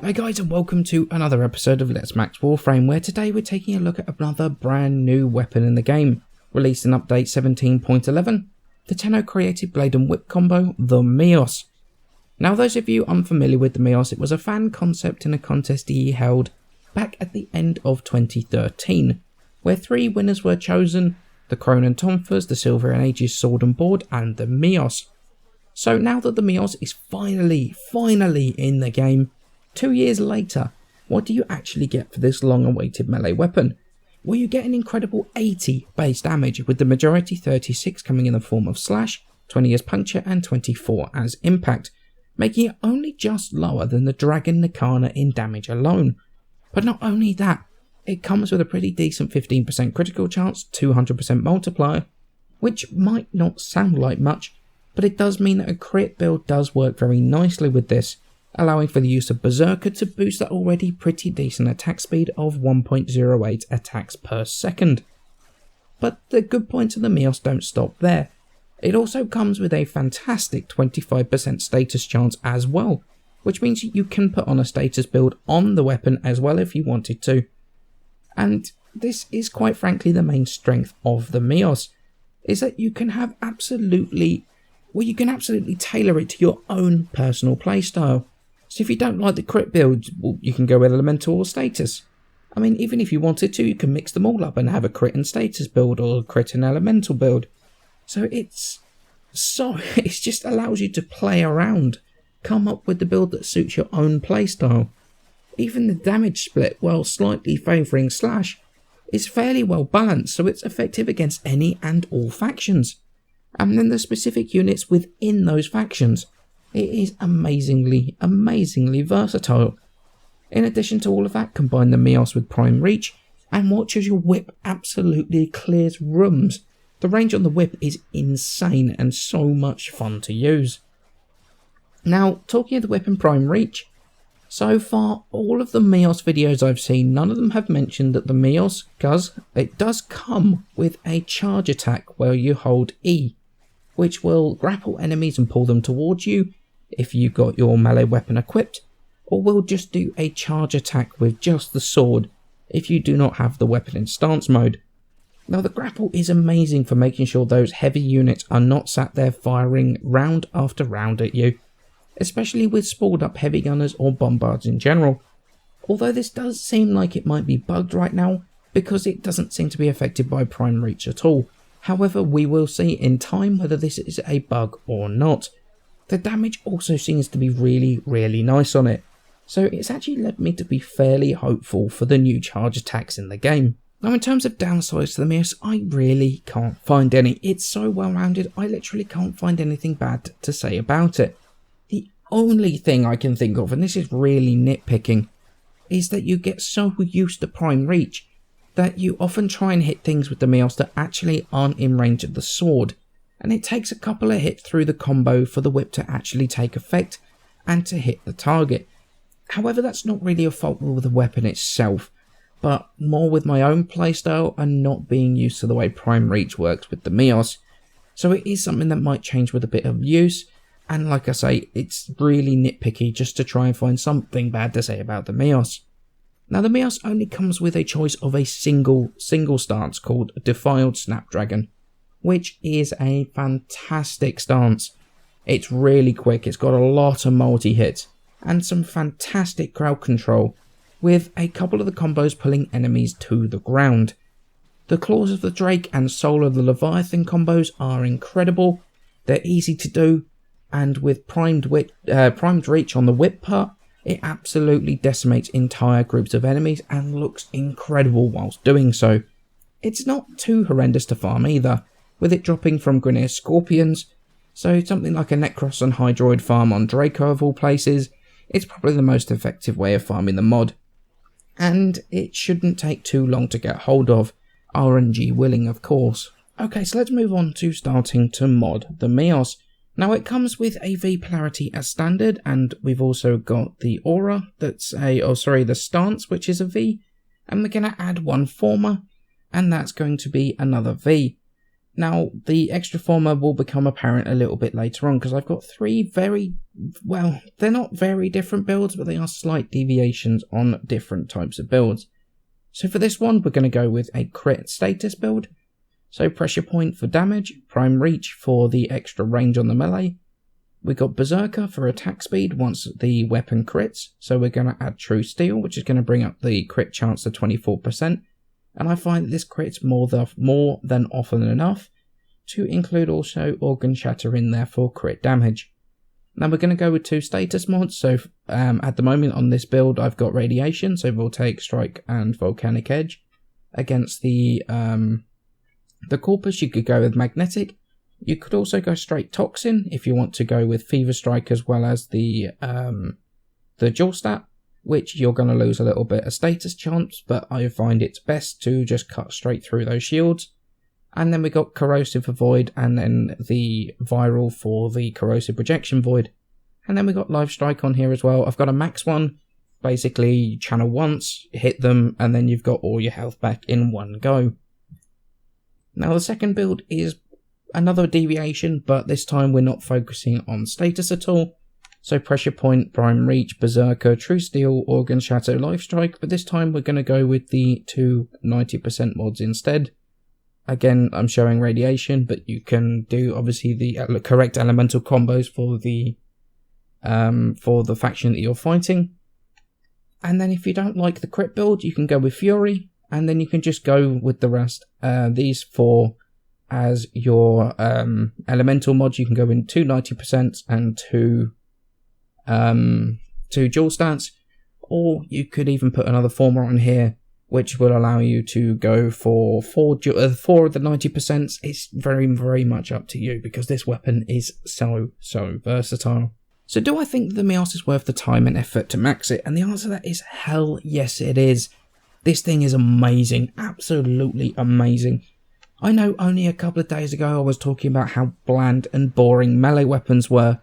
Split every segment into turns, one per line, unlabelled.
Hey guys, and welcome to another episode of Let's Max Warframe, where today we're taking a look at another brand new weapon in the game, released in update 17.11, the Tenno created blade and whip combo, the Mios. Now those of you unfamiliar with the Mios, it was a fan concept in a contest he held back at the end of 2013, where 3 winners were chosen, the Koehn and Tonfas, the Silver and Aegis Sword and Board, and the Mios. So now that the Mios is finally in the game, 2 years later, what do you actually get for this long-awaited melee weapon? Well, you get an incredible 80 base damage, with the majority 36 coming in the form of slash, 20 as puncture, and 24 as impact, making it only just lower than the Dragon Nikana in damage alone. But not only that, it comes with a pretty decent 15% critical chance, 200% multiplier, which might not sound like much, but it does mean that a crit build does work very nicely with this, allowing for the use of Berserker to boost that already pretty decent attack speed of 1.08 attacks per second. But the good points of the Mios don't stop there. It also comes with a fantastic 25% status chance as well, which means you can put on a status build on the weapon as well if you wanted to. And this is quite frankly the main strength of the Mios, is that you can have absolutely tailor it to your own personal playstyle. So if you don't like the crit build, well, you can go with elemental or status. I mean, even if you wanted to, you can mix them all up and have a crit and status build or a crit and elemental build. So it just allows you to play around, come up with the build that suits your own playstyle. Even the damage split, while slightly favouring slash, is fairly well balanced, so it's effective against any and all factions. And then the specific units within those factions. It is amazingly versatile. In addition to all of that, combine the Mios with Prime Reach, and watch as your whip absolutely clears rooms. The range on the whip is insane and so much fun to use. Now, talking of the whip and Prime Reach, so far all of the Mios videos I've seen, none of them have mentioned that the Mios does come with a charge attack where you hold E, which will grapple enemies and pull them towards you if you got your melee weapon equipped, or will just do a charge attack with just the sword if you do not have the weapon in stance mode. Now the grapple is amazing for making sure those heavy units are not sat there firing round after round at you, especially with spooled up heavy gunners or bombards in general, although this does seem like it might be bugged right now because it doesn't seem to be affected by Prime Reach at all. However, we will see in time whether this is a bug or not. The damage also seems to be really nice on it, so it's actually led me to be fairly hopeful for the new charge attacks in the game. Now in terms of downsides to the Mios, I really can't find any. It's so well rounded, I literally can't find anything bad to say about it. The only thing I can think of, and this is really nitpicking, is that you get so used to Prime Reach that you often try and hit things with the Mios that actually aren't in range of the sword, and it takes a couple of hits through the combo for the whip to actually take effect and to hit the target. However, that's not really a fault with the weapon itself, but more with my own playstyle and not being used to the way Prime Reach works with the Mios. So it is something that might change with a bit of use, and like I say, it's really nitpicky just to try and find something bad to say about the Mios. Now the Mios only comes with a choice of a single stance called Defiled Snapdragon, which is a fantastic stance. It's really quick, it's got a lot of multi-hits, and some fantastic crowd control, with a couple of the combos pulling enemies to the ground. The Claws of the Drake and Soul of the Leviathan combos are incredible, they're easy to do, and with primed reach on the whip part, it absolutely decimates entire groups of enemies and looks incredible whilst doing so. It's not too horrendous to farm either, with it dropping from Grineer Scorpions, so something like a Necros and Hydroid farm on Draco of all places, it's probably the most effective way of farming the mod. And it shouldn't take too long to get hold of, RNG willing of course. Okay, so let's move on to starting to mod the Mios. Now it comes with a V polarity as standard, and we've also got the aura, the stance, which is a V, and we're going to add one former, and that's going to be another V. Now, the extra former will become apparent a little bit later on, because I've got three very, well, they're not very different builds, but they are slight deviations on different types of builds. So for this one, we're going to go with a crit status build. So pressure point for damage, prime reach for the extra range on the melee. We got berserker for attack speed once the weapon crits. So we're going to add true steel, which is going to bring up the crit chance to 24%. And I find that this crits more than often enough to include also organ shatter in there for crit damage. Now we're going to go with two status mods. So at the moment on this build, I've got radiation, so voltaic strike and volcanic edge. Against the corpus, you could go with magnetic. You could also go straight toxin if you want to go with fever strike as well as the dual stat, which you're going to lose a little bit of status chance, but I find it's best to just cut straight through those shields. And then we got corrosive for void, and then the viral for the corrosive projection void. And then we got live strike on here as well. I've got a max one, basically channel once, hit them, and then you've got all your health back in one go. Now the second build is another deviation, but this time we're not focusing on status at all. So pressure point, prime reach, berserker, true steel, organ shatter, life strike, but this time we're going to go with the two 90% mods instead. Again, I'm showing radiation, but you can do obviously the correct elemental combos for the faction that you're fighting. And then if you don't like the crit build, you can go with fury, and then you can just go with the rest. These four as your elemental mods. You can go in two 90% and two dual stats, or you could even put another former on here, which will allow you to go for four of the 90%. It's very, very much up to you, because this weapon is so versatile. So do I think the Mios is worth the time and effort to max it? And the answer to that is hell yes it is. This thing is amazing, absolutely amazing. I know only a couple of days ago I was talking about how bland and boring melee weapons were,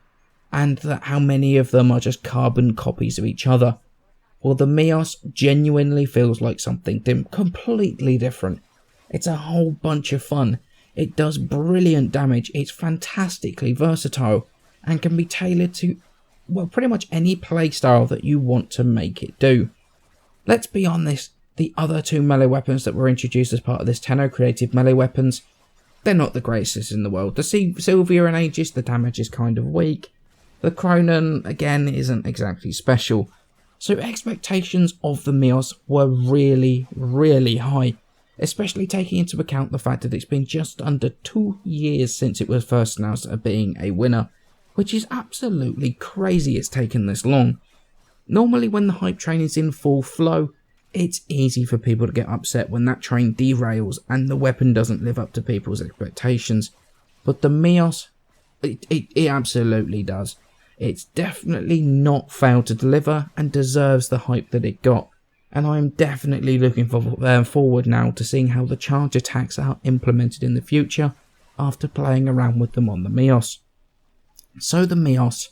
and that how many of them are just carbon copies of each other. Well, the Mios genuinely feels like something completely different. It's a whole bunch of fun. It does brilliant damage, it's fantastically versatile, and can be tailored to, well, pretty much any playstyle that you want to make it do. Let's be honest, the other two melee weapons that were introduced as part of this Tenno creative melee weapons, they're not the greatest in the world. The Sylvia and Aegis, the damage is kind of weak. The Koehn, again, isn't exactly special. So expectations of the Mios were really, really high, especially taking into account the fact that it's been just under 2 years since it was first announced as being a winner, which is absolutely crazy it's taken this long. Normally when the hype train is in full flow, it's easy for people to get upset when that train derails and the weapon doesn't live up to people's expectations. But the Mios, it absolutely does. It's definitely not failed to deliver and deserves the hype that it got. And I'm definitely looking forward now to seeing how the charge attacks are implemented in the future after playing around with them on the Mios. So the Mios,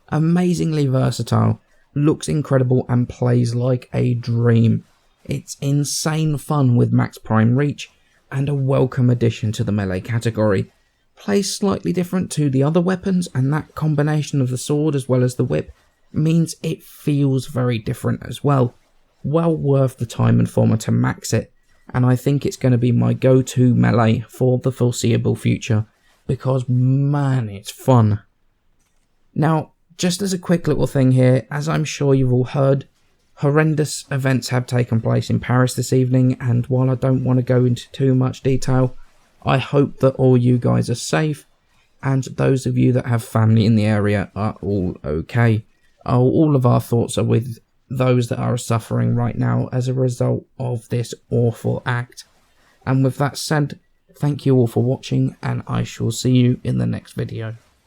amazingly versatile, looks incredible and plays like a dream. It's insane fun with max prime reach and a welcome addition to the melee category. Plays slightly different to the other weapons, and that combination of the sword as well as the whip means it feels very different as well. Well worth the time and former to max it, and I think it's going to be my go-to melee for the foreseeable future, because man, it's fun. Now, just as a quick little thing here, as I'm sure you've all heard, horrendous events have taken place in Paris this evening, and while I don't want to go into too much detail, I hope that all you guys are safe, and those of you that have family in the area are all okay. All of our thoughts are with those that are suffering right now as a result of this awful act. And with that said, thank you all for watching, and I shall see you in the next video.